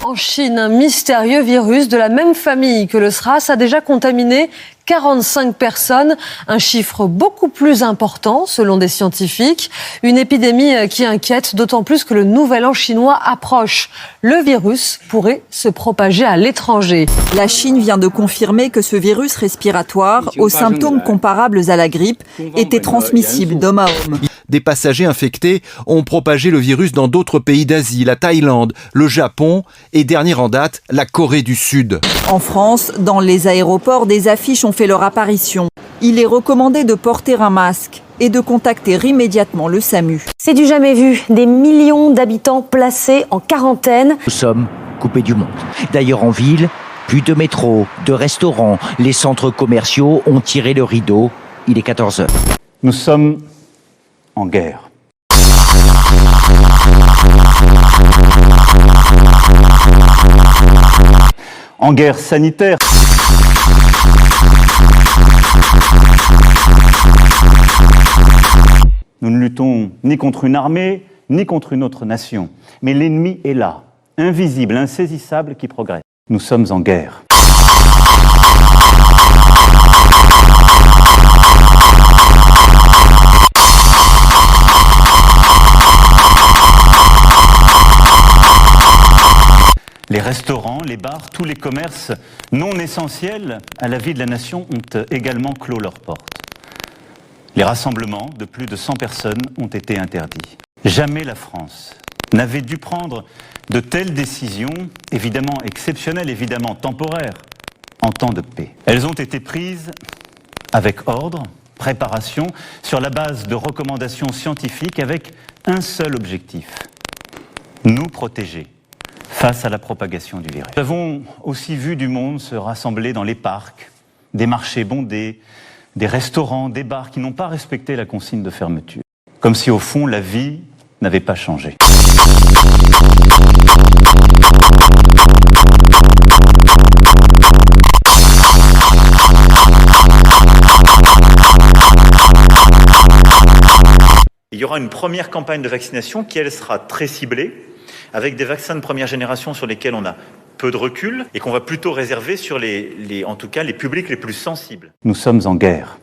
En Chine, un mystérieux virus de la même famille que le SRAS a déjà contaminé 45 personnes, un chiffre beaucoup plus important selon des scientifiques. Une épidémie qui inquiète, d'autant plus que le nouvel an chinois approche. Le virus pourrait se propager à l'étranger. La Chine vient de confirmer que ce virus respiratoire, aux symptômes comparables à la grippe, était transmissible d'homme à homme. Des passagers infectés ont propagé le virus dans d'autres pays d'Asie, la Thaïlande, le Japon et dernier en date, la Corée du Sud. En France, dans les aéroports, des affiches ont fait leur apparition. Il est recommandé de porter un masque et de contacter immédiatement le SAMU. C'est du jamais vu, des millions d'habitants placés en quarantaine. Nous sommes coupés du monde. D'ailleurs en ville, plus de métro, de restaurants, les centres commerciaux ont tiré le rideau. Il est 14 h. Nous sommes en guerre. En guerre sanitaire. Nous ne luttons ni contre une armée, ni contre une autre nation. Mais l'ennemi est là, invisible, insaisissable, qui progresse. Nous sommes en guerre. Les restaurants, les bars, tous les commerces non essentiels à la vie de la nation ont également clos leurs portes. Les rassemblements de plus de 100 personnes ont été interdits. Jamais la France n'avait dû prendre de telles décisions, évidemment exceptionnelles, évidemment temporaires, en temps de paix. Elles ont été prises avec ordre, préparation, sur la base de recommandations scientifiques avec un seul objectif, nous protéger face à la propagation du virus. Nous avons aussi vu du monde se rassembler dans les parcs, des marchés bondés, des restaurants, des bars qui n'ont pas respecté la consigne de fermeture. Comme si au fond la vie n'avait pas changé. Il y aura une première campagne de vaccination qui, elle, sera très ciblée, avec des vaccins de première génération sur lesquels on a peu de recul et qu'on va plutôt réserver sur en tout cas, les publics les plus sensibles. Nous sommes en guerre.